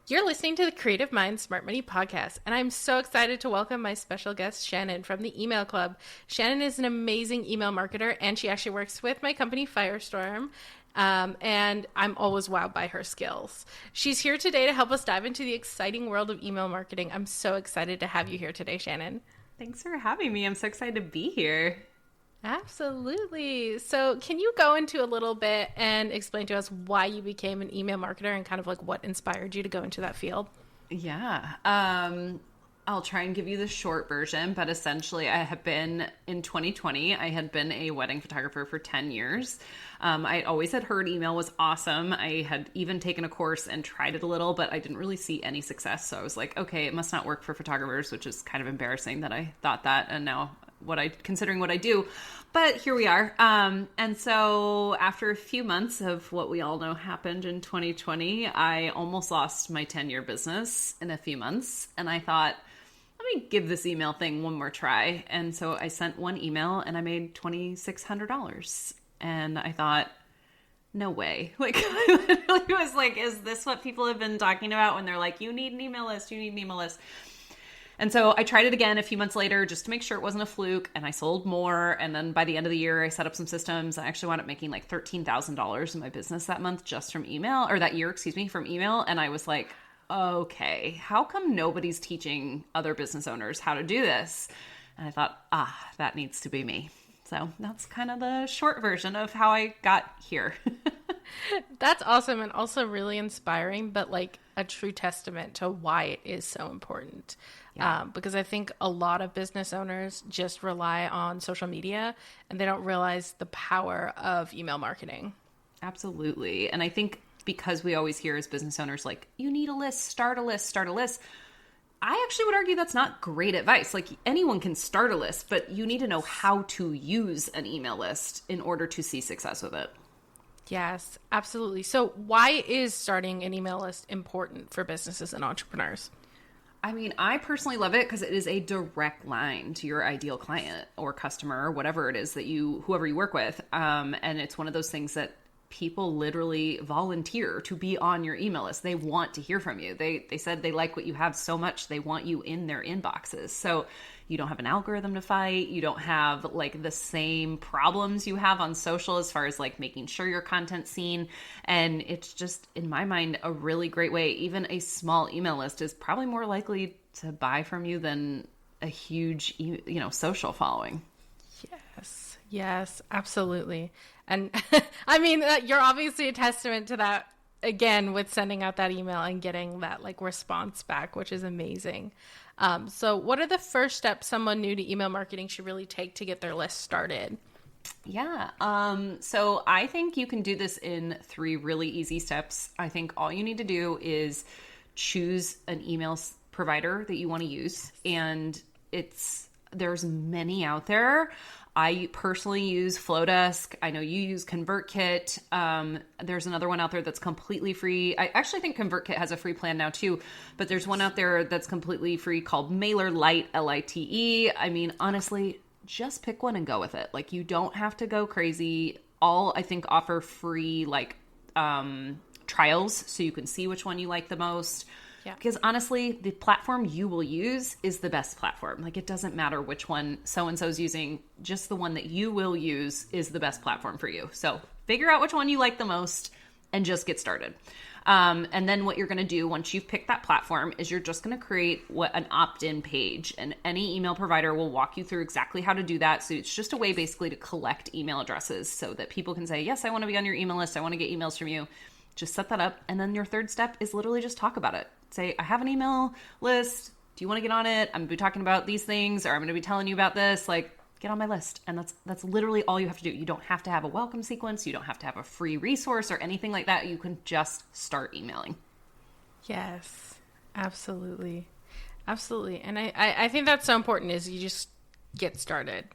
You're listening to the Creative Mind Smart Money podcast, and I'm so excited to welcome my special guest, Shannon, from the Email Club. Shannon is an amazing email marketer, and she actually works with my company, Firestorm, and I'm always wowed by her skills. She's here today to help us dive into the exciting world of email marketing. I'm so excited to have you here today, Shannon. Thanks for having me. I'm so excited to be here. Absolutely. So can you go into a little bit and explain to us why you became an email marketer and kind of like what inspired you to go into that field? Yeah. I'll try and give you the short version, but essentially in 2020, I had been a wedding photographer for 10 years. I always had heard email was awesome. I had even taken a course and tried it a little, but I didn't really see any success. So I was like, okay, it must not work for photographers, which is kind of embarrassing that I thought that. And now considering what I do, but here we are. And so after a few months of what we all know happened in 2020, I almost lost my 10-year business in a few months. And I thought, let me give this email thing one more try. And so I sent one email and I made $2,600. And I thought, no way. Like, I literally was like, is this what people have been talking about when they're like, you need an email list, you need an email list? And so I tried it again a few months later just to make sure it wasn't a fluke, and I sold more. And then by the end of the year, I set up some systems. I actually wound up making like $13,000 in my business that month just from email, or that year, from email. And I was like, okay, how come nobody's teaching other business owners how to do this? And I thought, that needs to be me. So that's kind of the short version of how I got here. That's awesome and also really inspiring, but like a true testament to why it is so important. Yeah. Because I think a lot of business owners just rely on social media and they don't realize the power of email marketing. Absolutely. And I think because we always hear as business owners, like, you need a list, start a list, start a list. I actually would argue that's not great advice. Like, anyone can start a list, but you need to know how to use an email list in order to see success with it. Yes, absolutely. So why is starting an email list important for businesses and entrepreneurs? I mean, I personally love it because it is a direct line to your ideal client or customer or whatever it is that whoever you work with. And it's one of those things that people literally volunteer to be on your email list. They want to hear from you. They said they like what you have so much, they want you in their inboxes. So you don't have an algorithm to fight. You don't have like the same problems you have on social as far as like making sure your content's seen. And it's just, in my mind, a really great way. Even a small email list is probably more likely to buy from you than a huge, social following. Yes, absolutely. And I mean, you're obviously a testament to that, again, with sending out that email and getting that like response back, which is amazing. So what are the first steps someone new to email marketing should really take to get their list started? Yeah. So I think you can do this in 3 really easy steps. I think all you need to do is choose an email provider that you want to use. And there's many out there. I personally use Flowdesk. I know you use ConvertKit. There's another one out there that's completely free. I actually think ConvertKit has a free plan now too, but there's one out there that's completely free called MailerLite, Lite. I mean, honestly, just pick one and go with it. Like, you don't have to go crazy. All, I think, offer free trials so you can see which one you like the most. Yeah. Because honestly, the platform you will use is the best platform. Like, it doesn't matter which one so-and-so's using, just the one that you will use is the best platform for you. So figure out which one you like the most and just get started. And then what you're going to do once you've picked that platform is you're just going to create an opt-in page, and any email provider will walk you through exactly how to do that. So it's just a way basically to collect email addresses so that people can say, yes, I want to be on your email list. I want to get emails from you. Just set that up. And then your third step is literally just talk about it. Say, I have an email list. Do you want to get on it? I'm going to be talking about these things, or I'm going to be telling you about this. Like, get on my list. And that's literally all you have to do. You don't have to have a welcome sequence. You don't have to have a free resource or anything like that. You can just start emailing. Yes, absolutely. Absolutely. And I think that's so important, is you just get started.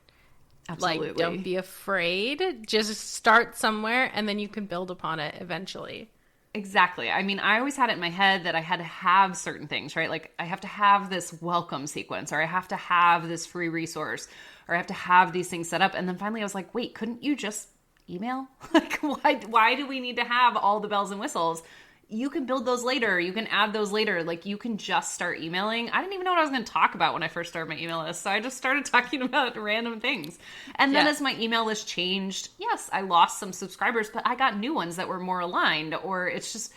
Absolutely. Like, don't be afraid. Just start somewhere and then you can build upon it eventually. Exactly. I mean, I always had it in my head that I had to have certain things, right? Like, I have to have this welcome sequence, or I have to have this free resource, or I have to have these things set up. And then finally I was like, wait, couldn't you just email? Like, why do we need to have all the bells and whistles? you can build those later. You can add those later. Like, you can just start emailing. I didn't even know what I was going to talk about when I first started my email list. So I just started talking about random things. And then as my email list changed, yes, I lost some subscribers, but I got new ones that were more aligned. Or it's just,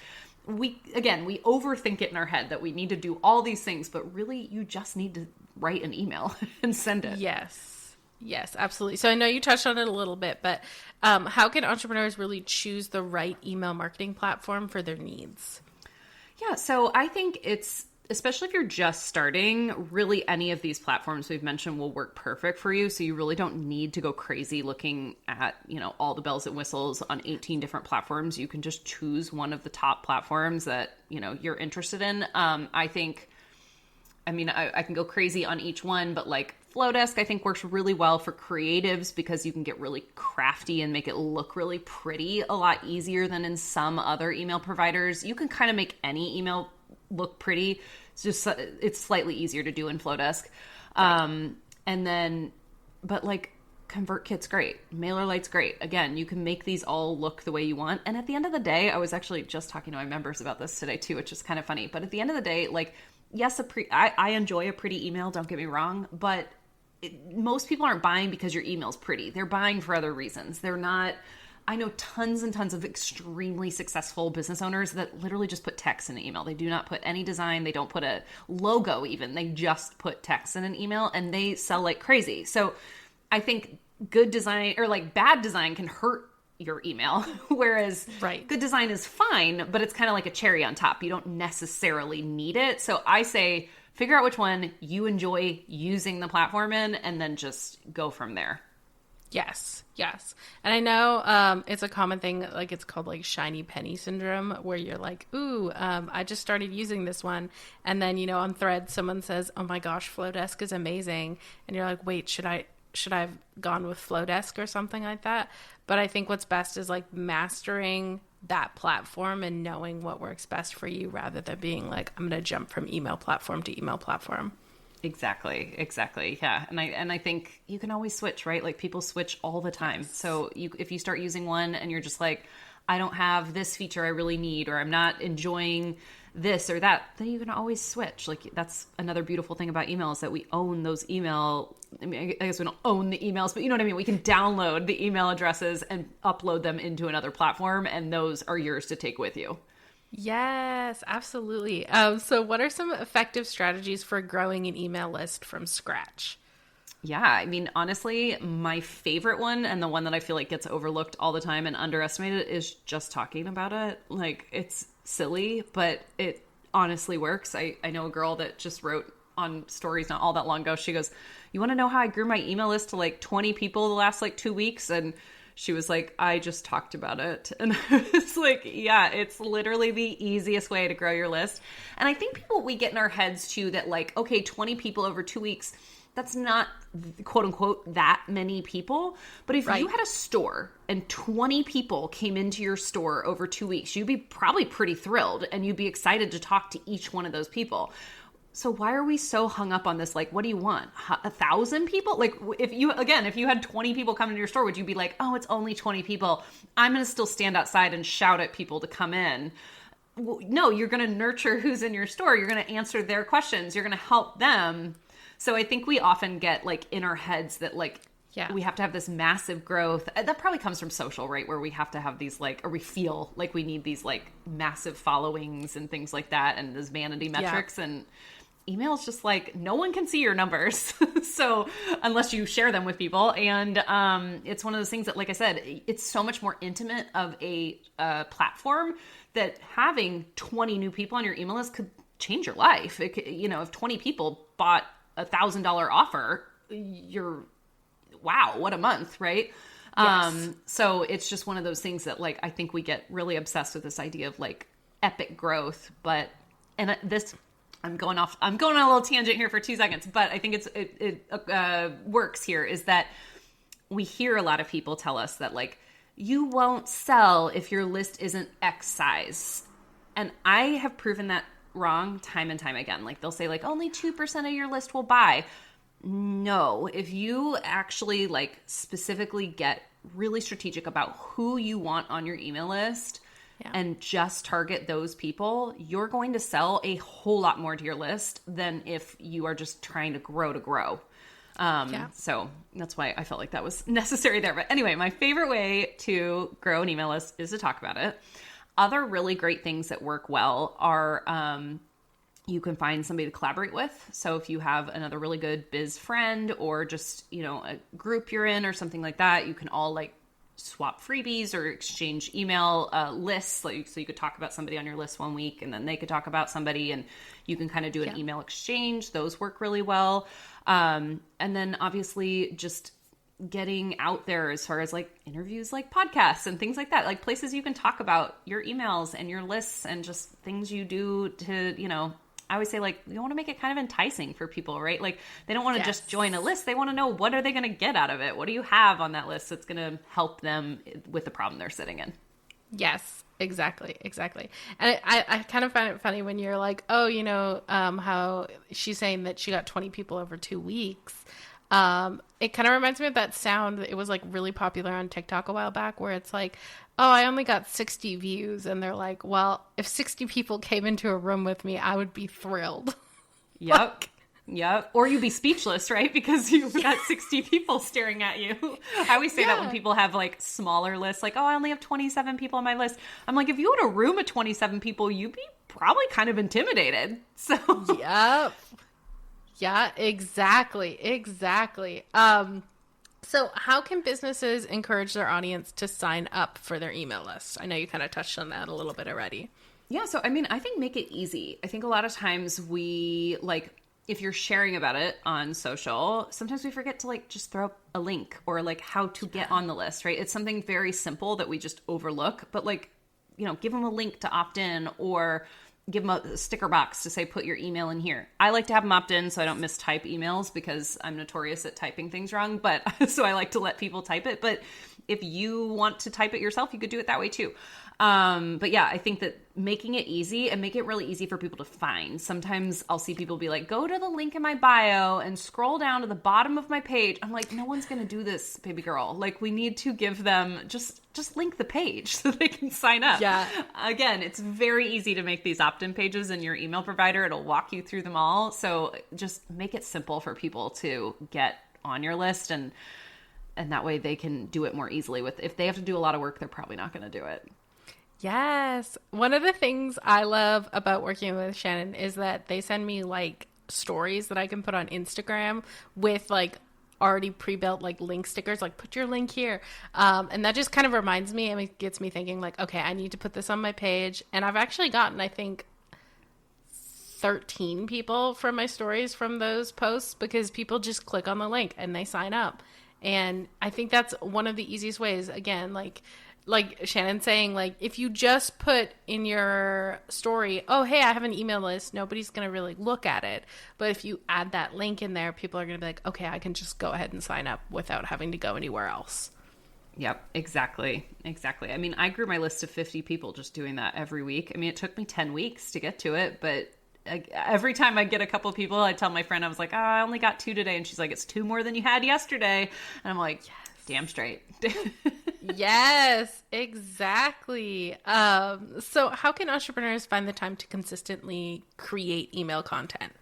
we overthink it in our head that we need to do all these things, but really you just need to write an email and send it. Yes, absolutely. So I know you touched on it a little bit, but how can entrepreneurs really choose the right email marketing platform for their needs? Yeah, so I think it's, especially if you're just starting, really any of these platforms we've mentioned will work perfect for you. So you really don't need to go crazy looking at, all the bells and whistles on 18 different platforms. You can just choose one of the top platforms that, you're interested in. I can go crazy on each one, but like Flowdesk, I think works really well for creatives because you can get really crafty and make it look really pretty a lot easier than in some other email providers. You can kind of make any email look pretty. It's slightly easier to do in Flowdesk. Right. But like ConvertKit's great. MailerLite's great. Again, you can make these all look the way you want. And at the end of the day, I was actually just talking to my members about this today too, which is kind of funny. But at the end of the day, like, yes, I enjoy a pretty email, don't get me wrong, but most people aren't buying because your email's pretty. They're buying for other reasons. They're not. I know tons and tons of extremely successful business owners that literally just put text in an email. They do not put any design. They don't put a logo even. They just put text in an email and they sell like crazy. So I think good design or like bad design can hurt your email, whereas good design is fine, but it's kind of like a cherry on top. You don't necessarily need it. So I say figure out which one you enjoy using the platform in and then just go from there. Yes. And I know it's a common thing, like it's called like shiny penny syndrome, where you're like, ooh, I just started using this one. And then, on Threads, someone says, oh my gosh, Flowdesk is amazing. And you're like, wait, should I have gone with Flowdesk or something like that? But I think what's best is like mastering that platform and knowing what works best for you rather than being like, I'm going to jump from email platform to email platform. Exactly. Yeah. And I think you can always switch, right? Like people switch all the time. Yes. So if you start using one and you're just like, I don't have this feature I really need, or I'm not enjoying this or that, then you can always switch. Like that's another beautiful thing about email is that we own those email. I mean, I guess we don't own the emails, but you know what I mean? We can download the email addresses and upload them into another platform, and those are yours to take with you. Yes, absolutely. So what are some effective strategies for growing an email list from scratch? Yeah, I mean, honestly, my favorite one and the one that I feel like gets overlooked all the time and underestimated is just talking about it. Like, it's silly, but it honestly works. I know a girl that just wrote on stories not all that long ago. She goes, you want to know how I grew my email list to like 20 people the last like 2 weeks? And she was like, I just talked about it. And I was like, yeah, it's literally the easiest way to grow your list. And I think we get in our heads too that like, okay, 20 people over 2 weeks, that's not quote unquote that many people. But if you had a store and 20 people came into your store over 2 weeks, you'd be probably pretty thrilled and you'd be excited to talk to each one of those people. So why are we so hung up on this? Like, what do you want? 1,000 people? Like, if you had 20 people come into your store, would you be like, oh, it's only 20 people. I'm going to still stand outside and shout at people to come in. Well, no, you're going to nurture who's in your store. You're going to answer their questions. You're going to help them. So I think we often get like in our heads that like, we have to have this massive growth. That probably comes from social, right? Where we have to have these like, or we feel like we need these like massive followings and things like that. And those vanity metrics and email is just like, no one can see your numbers. So unless you share them with people. And it's one of those things that, like I said, it's so much more intimate of a platform that having 20 new people on your email list could change your life. It could, if 20 people bought $1,000 offer, wow, what a month, right? Yes. So it's just one of those things that like, I think we get really obsessed with this idea of like epic growth, I'm going on a little tangent here for 2 seconds, but I think it works here is that we hear a lot of people tell us that like, you won't sell if your list isn't X size. And I have proven that wrong time and time again. Like they'll say like only 2% of your list will buy. No, if you actually like specifically get really strategic about who you want on your email list, Yeah. and just target those people, you're going to sell a whole lot more to your list than if you are just trying to grow to grow. So that's why I felt like that was necessary there. But anyway, my favorite way to grow an email list is to talk about it. Other really great things that work well are, you can find somebody to collaborate with. So if you have another really good biz friend or just, a group you're in or something like that, you can all like swap freebies or exchange email lists. So you could talk about somebody on your list one week and then they could talk about somebody and you can kind of do an email exchange. Those work really well. And then obviously just getting out there as far as like interviews, like podcasts and things like that, like places you can talk about your emails and your lists and just things you do to, I always say like, you want to make it kind of enticing for people, right? Like they don't want to just join a list. They want to know, what are they going to get out of it? What do you have on that list that's going to help them with the problem they're sitting in? Yes, exactly. And I kind of find it funny when you're like, oh, how she's saying that she got 20 people over 2 weeks. It kind of reminds me of that sound. It was like really popular on TikTok a while back where it's like, oh, I only got 60 views. And they're like, well, if 60 people came into a room with me, I would be thrilled. Yep. Yep. Or you'd be speechless, right? Because you've got 60 people staring at you. I always say that when people have like smaller lists, like, oh, I only have 27 people on my list. I'm like, if you had a room of 27 people, you'd be probably kind of intimidated. So, yep. Yeah, exactly. So how can businesses encourage their audience to sign up for their email lists? I know you kind of touched on that a little bit already. Yeah. So, I mean, I think make it easy. I think a lot of times we like, if you're sharing about it on social, sometimes we forget to like just throw up a link or like how to get on the list, right? It's something very simple that we just overlook, but like, give them a link to opt in or give them a sticker box to say, put your email in here. I like to have them opt in so I don't mistype emails because I'm notorious at typing things wrong, but so I like to let people type it. But if you want to type it yourself, you could do it that way too. But yeah, I think that making it easy and make it really easy for people to find. Sometimes I'll see people be like, go to the link in my bio and scroll down to the bottom of my page. I'm like, no one's going to do this, baby girl. Like we need to give them just link the page so they can sign up. Yeah. Again, it's very easy to make these opt-in pages in your email provider. It'll walk you through them all. So just make it simple for people to get on your list and that way they can do it more easily. If they have to do a lot of work, they're probably not going to do it. Yes. One of the things I love about working with Shannon is that they send me like stories that I can put on Instagram with like already pre-built like link stickers, like put your link here. And that just kind of reminds me and it gets me thinking like, okay, I need to put this on my page. And I've actually gotten, I think, 13 people from my stories from those posts because people just click on the link and they sign up. And I think that's one of the easiest ways. Again, like Shannon saying, like, if you just put in your story, oh, hey, I have an email list, nobody's going to really look at it. But if you add that link in there, people are going to be like, okay, I can just go ahead and sign up without having to go anywhere else. Yep, exactly. I mean, I grew my list to 50 people just doing that every week. I mean, it took me 10 weeks to get to it, but every time I get a couple of people, I tell my friend, I was like, oh, I only got 2 today. And she's like, it's 2 more than you had yesterday. And I'm like, yes. Damn straight. Yes, exactly. So how can entrepreneurs find the time to consistently create email content?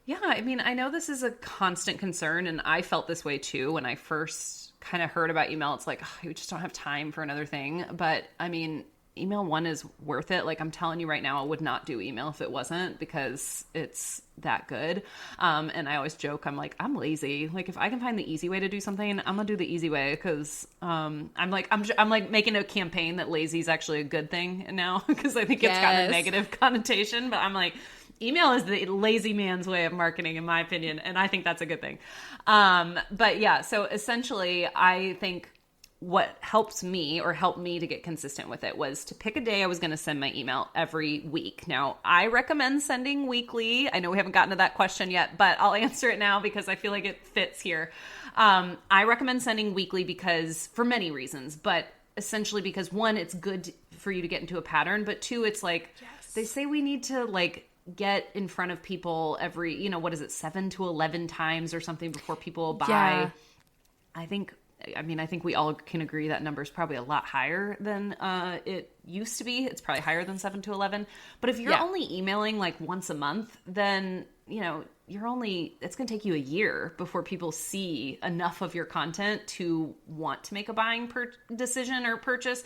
Yeah, I mean, I know this is a constant concern, and I felt this way too when I first kind of heard about email. It's like, oh, you just don't have time for another thing. But I mean, email one is worth it. Like I'm telling you right now, I would not do email if it wasn't because it's that good. And I always joke, I'm like, I'm lazy. Like if I can find the easy way to do something, I'm gonna do the easy way because I'm like making a campaign that lazy is actually a good thing now because I think it's gotten a negative connotation. But I'm like, email is the lazy man's way of marketing, in my opinion, and I think that's a good thing. But yeah, so essentially, I think what helped me to get consistent with it was to pick a day I was going to send my email every week. Now, I recommend sending weekly. I know we haven't gotten to that question yet, but I'll answer it now because I feel like it fits here. I recommend sending weekly because for many reasons, but essentially because one, it's good for you to get into a pattern, but two, it's like they say we need to like get in front of people every, 7 to 11 times or something before people buy. Yeah. I think I mean, I think we all can agree that number is probably a lot higher than it used to be. It's probably higher than 7 to 11. But if you're only emailing like once a month, then, you know, it's going to take you a year before people see enough of your content to want to make a buying decision or purchase.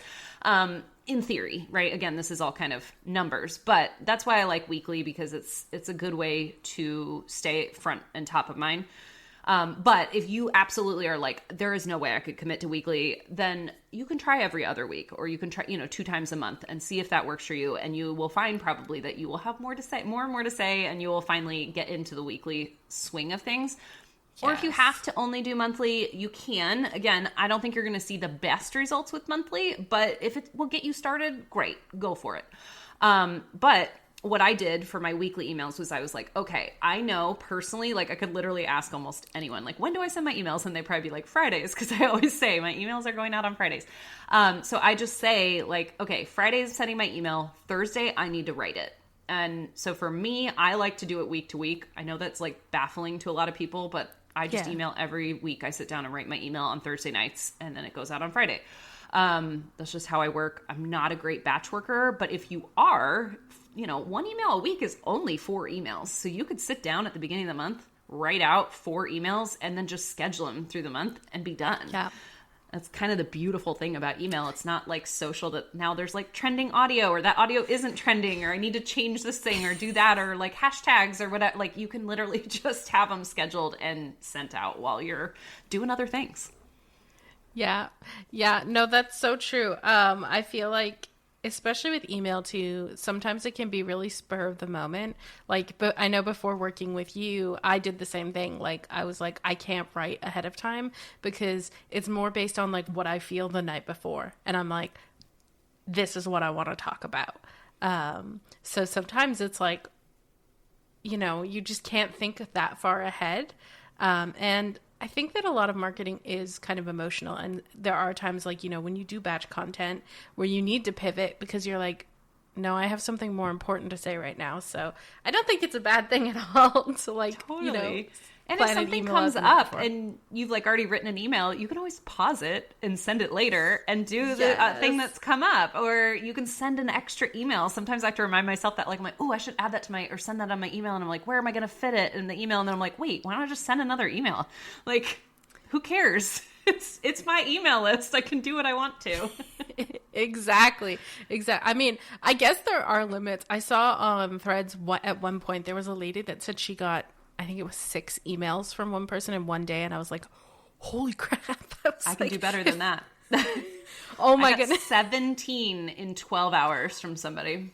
In theory, right? Again, this is all kind of numbers, but that's why I like weekly, because it's a good way to stay front and top of mind. But if you absolutely are like, there is no way I could commit to weekly, then you can try every other week, or you can try, 2 times a month and see if that works for you. And you will find probably that you will have more and more to say, and you will finally get into the weekly swing of things. Yes. Or if you have to only do monthly, you can. Again, I don't think you're going to see the best results with monthly, but if it will get you started, great, go for it. But what I did for my weekly emails was I was like, okay, I know personally, like I could literally ask almost anyone, like, when do I send my emails? And they probably be like, Fridays, because I always say my emails are going out on Fridays. So I just say like, okay, Friday's sending my email, Thursday I need to write it. And so for me, I like to do it week to week. I know that's like baffling to a lot of people, but I just email every week. I sit down and write my email on Thursday nights, and then it goes out on Friday. That's just how I work. I'm not a great batch worker, but if you are, 1 email a week is only 4 emails. So you could sit down at the beginning of the month, write out 4 emails, and then just schedule them through the month and be done. Yeah. That's kind of the beautiful thing about email. It's not like social that now there's like trending audio, or that audio isn't trending, or I need to change this thing or do that, or like hashtags or whatever. Like you can literally just have them scheduled and sent out while you're doing other things. Yeah. Yeah. No, that's so true. I feel like, especially with email too, sometimes it can be really spur of the moment. Like, but I know before working with you, I did the same thing. Like, I was like, I can't write ahead of time because it's more based on like what I feel the night before. And I'm like, this is what I want to talk about. So sometimes it's like, you just can't think that far ahead. And I think that a lot of marketing is kind of emotional, and there are times like, when you do batch content where you need to pivot because you're like, no, I have something more important to say right now. So I don't think it's a bad thing at all to like, totally. And if something comes up and you've like already written an email, you can always pause it and send it later and do the thing that's come up. Or you can send an extra email. Sometimes I have to remind myself that like, I'm like, oh, I should add that to or send that on my email. And I'm like, where am I going to fit it in the email? And then I'm like, wait, why don't I just send another email? Like, who cares? It's my email list. I can do what I want to. Exactly. I mean, I guess there are limits. I saw on Threads at one point, there was a lady that said she got, I think it was 6 emails from one person in one day. And I was like, holy crap. I can do better than that. Oh my goodness. 17 in 12 hours from somebody.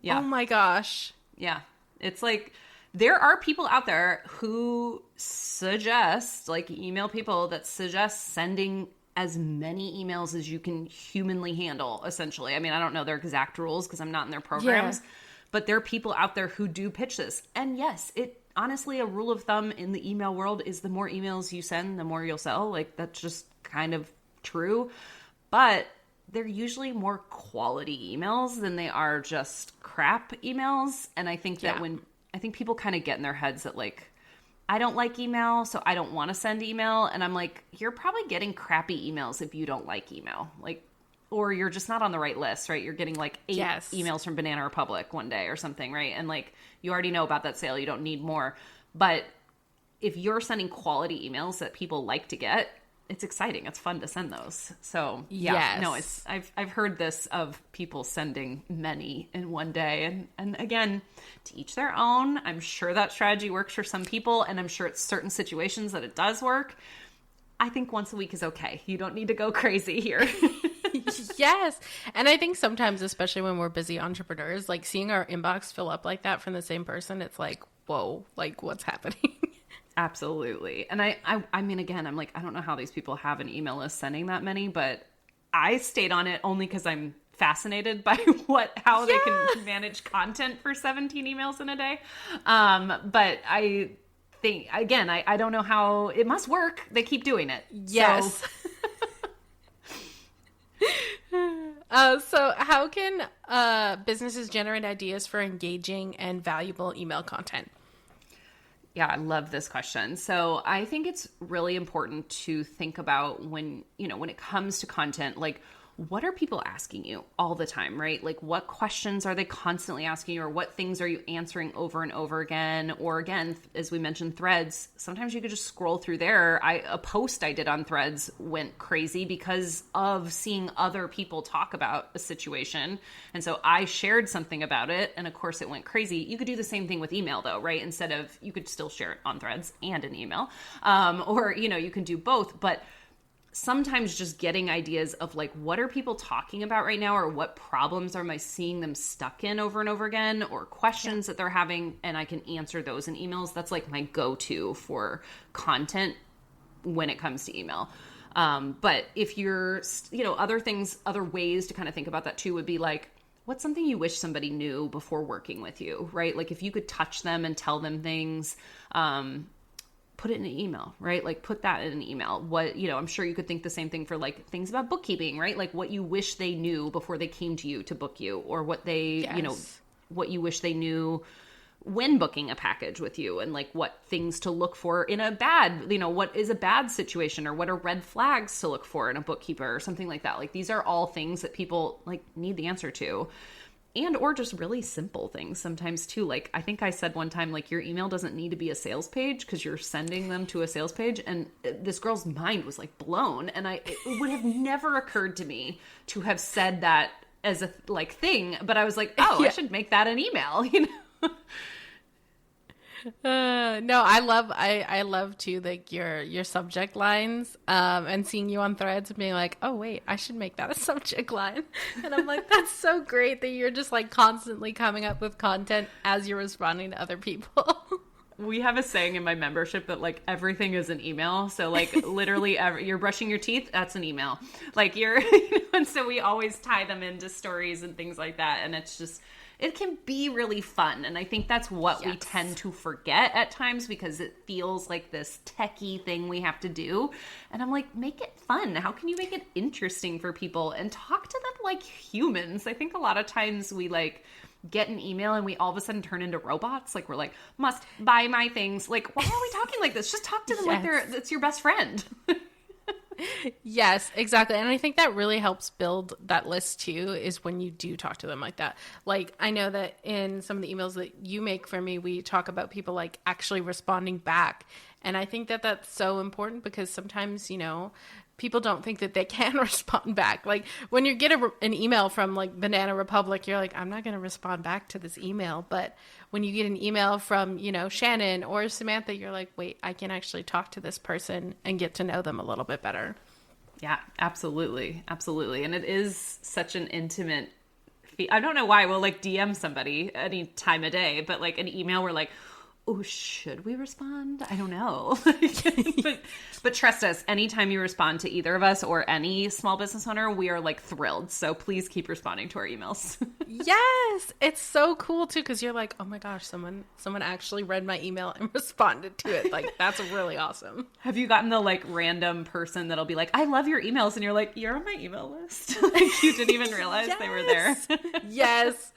Yeah. Oh my gosh. Yeah. It's like, there are people out there who suggest, like email people that suggest sending as many emails as you can humanly handle, essentially. I mean, I don't know their exact rules because I'm not in their programs, but there are people out there who do pitch this. And yes, honestly, a rule of thumb in the email world is the more emails you send, the more you'll sell. Like, that's just kind of true. But they're usually more quality emails than they are just crap emails. And I think that I think people kind of get in their heads that like, I don't like email, so I don't want to send email. And I'm like, you're probably getting crappy emails if you don't like email. Like, or you're just not on the right list, right? You're getting like 8 emails from Banana Republic one day or something, right? And like, you already know about that sale. You don't need more. But if you're sending quality emails that people like to get, it's exciting. It's fun to send those. So I've heard this of people sending many in one day. And again, to each their own. I'm sure that strategy works for some people, and I'm sure it's certain situations that it does work. I think once a week is okay. You don't need to go crazy here. Yes. And I think sometimes, especially when we're busy entrepreneurs, like seeing our inbox fill up like that from the same person, it's like, whoa, like what's happening? Absolutely. And I mean, again, I'm like, I don't know how these people have an email list sending that many, but I stayed on it only because I'm fascinated by how they can manage content for 17 emails in a day. But I think, again, I don't know how it must work. They keep doing it. Yes. So. So how can businesses generate ideas for engaging and valuable email content? Yeah, I love this question. So I think it's really important to think about when it comes to content, like, what are people asking you all the time, right? Like, what questions are they constantly asking you, or what things are you answering over and over again? Or again, as we mentioned, threads, sometimes you could just scroll through there. A post I did on threads went crazy because of seeing other people talk about a situation. And so I shared something about it, and of course it went crazy. You could do the same thing with email though, right? You could still share it on threads and an email. Or, you can do both, but sometimes just getting ideas of like, what are people talking about right now, or what problems am I seeing them stuck in over and over again, or questions that they're having, and I can answer those in emails. That's like my go-to for content when it comes to email. But if you're, other ways to kind of think about that too would be like, what's something you wish somebody knew before working with you, right? Like if you could touch them and tell them things, put it in an email, right? Like put that in an email. What, I'm sure you could think the same thing for like things about bookkeeping, right? Like what you wish they knew before they came to you to book you, or what they, what you wish they knew when booking a package with you, and like what things to look for in a bad, what is a bad situation, or what are red flags to look for in a bookkeeper or something like that. Like these are all things that people like need the answer to. And or just really simple things sometimes too. Like I think I said one time, like your email doesn't need to be a sales page because you're sending them to a sales page. And this girl's mind was like blown. And it would have never occurred to me to have said that as a thing. But I was like, oh, yeah. I should make that an email, No, I love too, like your subject lines, and seeing you on threads and being like, oh wait, I should make that a subject line. And I'm like, that's so great that you're just like constantly coming up with content as you're responding to other people. We have a saying in my membership that like everything is an email. So like literally you're brushing your teeth, that's an email. Like and so we always tie them into stories and things like that. And it's just, it can be really fun. And I think that's what we tend to forget at times because it feels like this techie thing we have to do. And I'm like, make it fun. How can you make it interesting for people and talk to them like humans? I think a lot of times we like get an email and we all of a sudden turn into robots. Like we're like, must buy my things. Like, why are we talking like this? Just talk to them like it's your best friend. Yes, exactly. And I think that really helps build that list too, is when you do talk to them like that. Like I know that in some of the emails that you make for me, we talk about people like actually responding back. And I think that that's so important because sometimes, people don't think that they can respond back. Like when you get an email from like Banana Republic, you're like, I'm not going to respond back to this email. But when you get an email from, Shannon or Samantha, you're like, wait, I can actually talk to this person and get to know them a little bit better. Yeah, absolutely. Absolutely. And it is such an intimate I don't know why we'll like DM somebody any time of day, but like an email, we're like, oh, should we respond? I don't know. but trust us, anytime you respond to either of us or any small business owner, we are like thrilled. So please keep responding to our emails. Yes. It's so cool too. Cause you're like, oh my gosh, someone actually read my email and responded to it. Like that's really awesome. Have you gotten the like random person that'll be like, I love your emails. And you're like, you're on my email list. Like you didn't even realize they were there. Yes.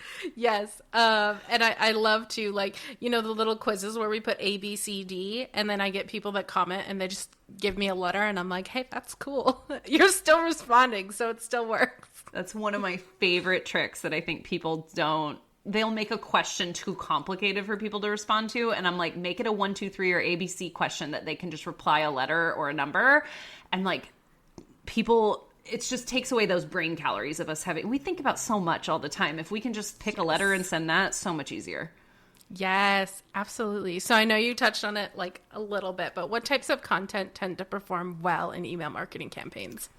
And I love to like, the little quizzes where we put A, B, C, D, and then I get people that comment and they just give me a letter and I'm like, hey, that's cool. You're still responding, so it still works. That's one of my favorite tricks that I think people don't. They'll make a question too complicated for people to respond to. And I'm like, make it a 1, 2, 3 or ABC question that they can just reply a letter or a number. And like people, it just takes away those brain calories of us having, we think about so much all the time. If we can just pick a letter and send that, so much easier. Yes, absolutely. So I know you touched on it like a little bit, but what types of content tend to perform well in email marketing campaigns?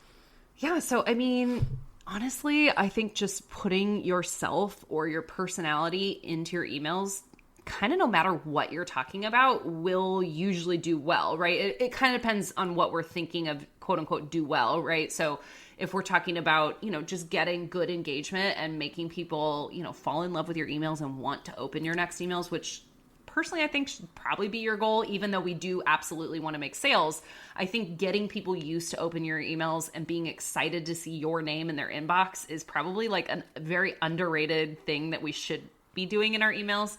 Yeah. So, I mean, honestly, I think just putting yourself or your personality into your emails, kind of no matter what you're talking about, will usually do well, right? It kind of depends on what we're thinking of, quote unquote, do well, right? So if we're talking about, just getting good engagement and making people, fall in love with your emails and want to open your next emails, which personally I think should probably be your goal, even though we do absolutely want to make sales. I think getting people used to open your emails and being excited to see your name in their inbox is probably like a very underrated thing that we should be doing in our emails.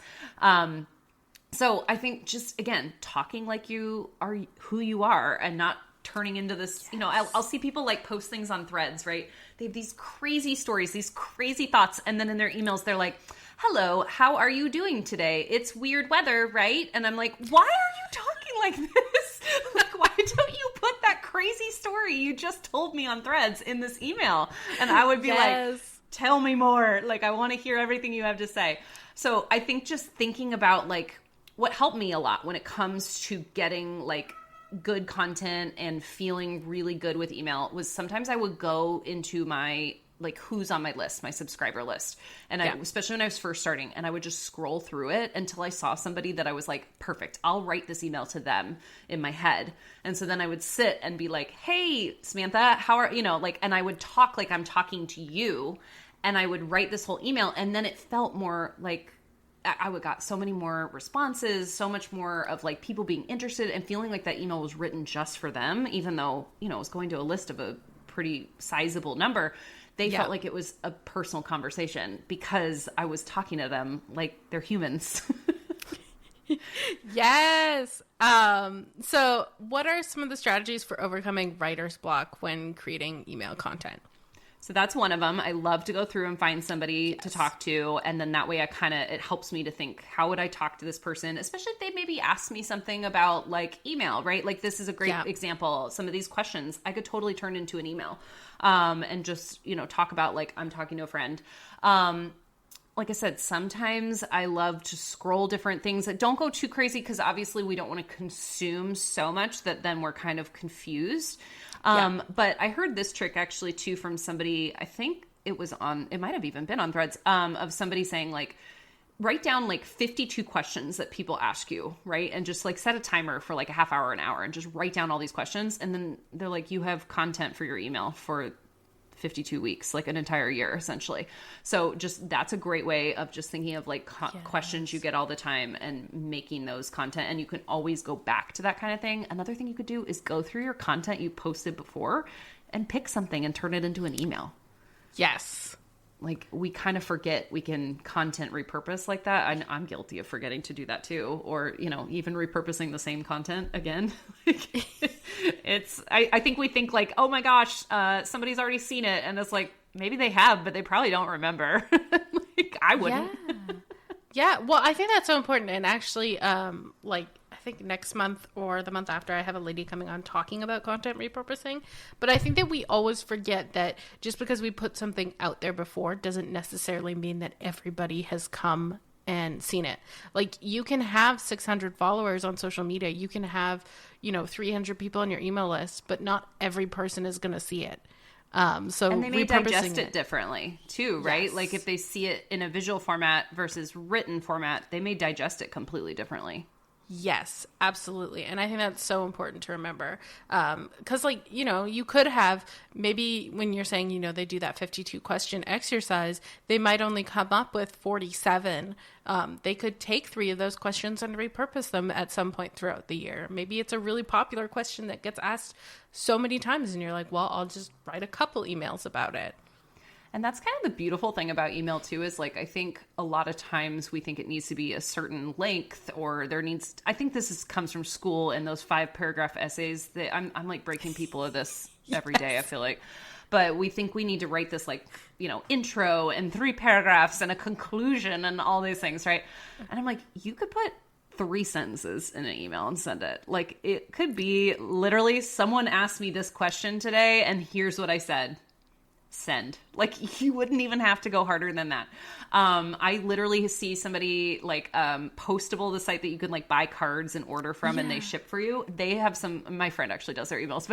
So I think just, again, talking like you are who you are and not turning into this, I'll see people like post things on Threads, right? They have these crazy stories, these crazy thoughts. And then in their emails, they're like, hello, how are you doing today? It's weird weather, right? And I'm like, why are you talking like this? Like, why don't you put that crazy story you just told me on Threads in this email? And I would be like, tell me more. Like, I want to hear everything you have to say. So I think just thinking about like what helped me a lot when it comes to getting like good content and feeling really good with email was sometimes I would go into my like who's on my list, my subscriber list. And I, especially when I was first starting, and I would just scroll through it until I saw somebody that I was like, perfect, I'll write this email to them in my head. And so then I would sit and be like, hey, Samantha, how are, and I would talk like I'm talking to you, and I would write this whole email. And then it felt more like I would got so many more responses, so much more of like people being interested and feeling like that email was written just for them, even though, it was going to a list of a pretty sizable number. They felt like it was a personal conversation because I was talking to them like they're humans. Yes. So what are some of the strategies for overcoming writer's block when creating email content? So that's one of them. I love to go through and find somebody to talk to. And then that way it helps me to think, how would I talk to this person? Especially if they maybe ask me something about like email, right? Like this is a great example. Some of these questions I could totally turn into an email and just, talk about like I'm talking to a friend. Like I said, sometimes I love to scroll different things that don't go too crazy because obviously we don't want to consume so much that then we're kind of confused. But I heard this trick actually too from somebody, I think it might have even been on Threads, of somebody saying like, write down like 52 questions that people ask you, right? And just like set a timer for like a half hour, an hour, and just write down all these questions. And then they're like, you have content for your email for 52 weeks, like an entire year, essentially. So just, that's a great way of just thinking of like questions you get all the time and making those content. And you can always go back to that kind of thing. Another thing you could do is go through your content you posted before and pick something and turn it into an email. Yes. Like we kind of forget we can content repurpose like that. I'm guilty of forgetting to do that too. Or, even repurposing the same content again. I think we think like, oh my gosh, somebody's already seen it. And it's like, maybe they have, but they probably don't remember. Like I wouldn't. Yeah. Well, I think that's so important. And actually, I think next month or the month after, I have a lady coming on talking about content repurposing. But I think that we always forget that just because we put something out there before doesn't necessarily mean that everybody has come and seen it. Like you can have 600 followers on social media. You can have, 300 people on your email list, but not every person is going to see it. And they may digest it differently too, right? Yes. Like if they see it in a visual format versus written format, they may digest it completely differently. Yes, absolutely. And I think that's so important to remember. Because you could have maybe when you're saying, they do that 52 question exercise, they might only come up with 47. They could take 3 of those questions and repurpose them at some point throughout the year. Maybe it's a really popular question that gets asked so many times and you're like, well, I'll just write a couple emails about it. And that's kind of the beautiful thing about email too, is like, I think a lot of times we think it needs to be a certain length or I think this comes from school and those 5-paragraph essays that I'm like breaking people of this every day, I feel like. But we think we need to write this like, intro and 3 paragraphs and a conclusion and all these things, right? And I'm like, you could put 3 sentences in an email and send it. Like it could be literally someone asked me this question today and here's what I said. Send. Like you wouldn't even have to go harder than that. I literally see somebody like Postable, the site that you can like buy cards and order from and they ship for you. They have my friend actually does their emails,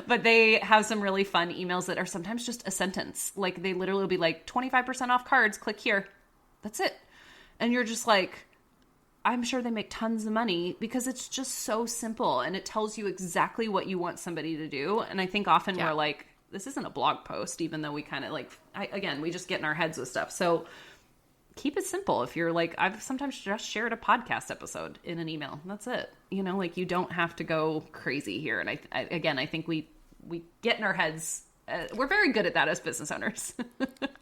but they have some really fun emails that are sometimes just a sentence. Like they literally will be like 25% off cards, click here. That's it. And you're just like, I'm sure they make tons of money because it's just so simple and it tells you exactly what you want somebody to do. And I think often we're like, this isn't a blog post, even though we kind of like, we just get in our heads with stuff. So keep it simple. If you're like, I've sometimes just shared a podcast episode in an email. That's it. Like you don't have to go crazy here. And I think we get in our heads. We're very good at that as business owners.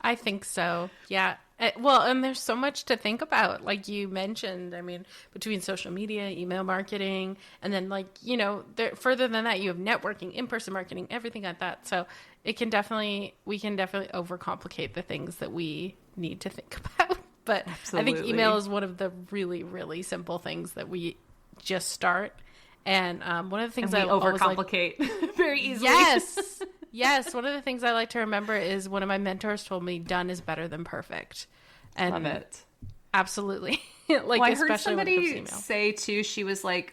I think so. Yeah. Well, and there's so much to think about, like you mentioned. I mean, between social media, email marketing, and then further than that, you have networking, in-person marketing, everything like that. So we can definitely overcomplicate the things that we need to think about. But absolutely. I think email is one of the really, really simple things that we just start. And one of the things I overcomplicate very easily. Yes. Yes, one of the things I like to remember is one of my mentors told me, done is better than perfect. And love it. Absolutely. I heard somebody say too, she was like,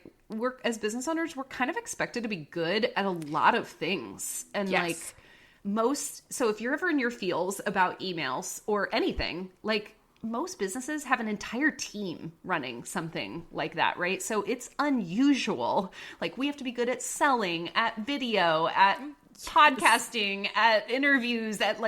as business owners, we're kind of expected to be good at a lot of things. And yes. So if you're ever in your feels about emails or anything, most businesses have an entire team running something like that, right? So it's unusual. We have to be good at selling, at video, at podcasting, at interviews, at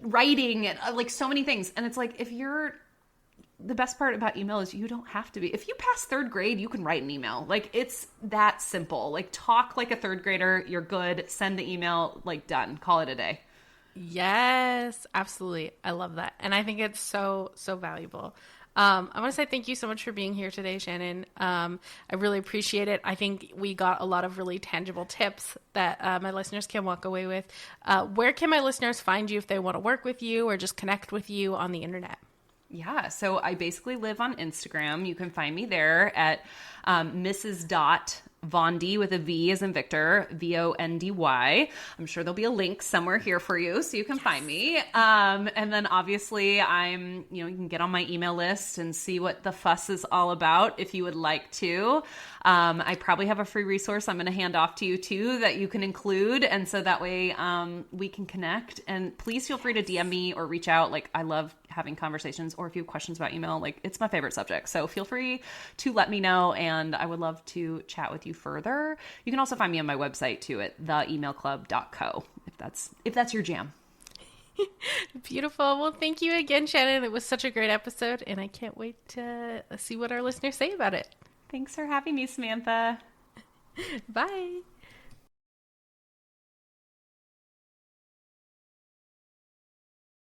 writing, at so many things. And it's the best part about email is you don't have to be. If you pass third grade, you can write an email. It's that simple. Talk like a third grader. You're good. Send the email. Done. Call it a day. Yes, absolutely. I love that. And I think it's so, so valuable. I want to say thank you so much for being here today, Shannon. I really appreciate it. I think we got a lot of really tangible tips that my listeners can walk away with. Where can my listeners find you if they want to work with you or just connect with you on the internet? Yeah, so I basically live on Instagram. You can find me there at Mrs. Vondy with a V as in Victor, Vondy. I'm sure there'll be a link somewhere here for you so you can find me. And then obviously you can get on my email list and see what the fuss is all about if you would like to. I probably have a free resource I'm going to hand off to you too that you can include. And so that way we can connect, and please feel free to DM me or reach out. I love having conversations, or if you have questions about email, it's my favorite subject. So feel free to let me know, and I would love to chat with you further. You can also find me on my website too at theemailclub.co if that's your jam. Beautiful. Well, thank you again, Shannon. It was such a great episode, and I can't wait to see what our listeners say about it. Thanks for having me, Samantha. Bye.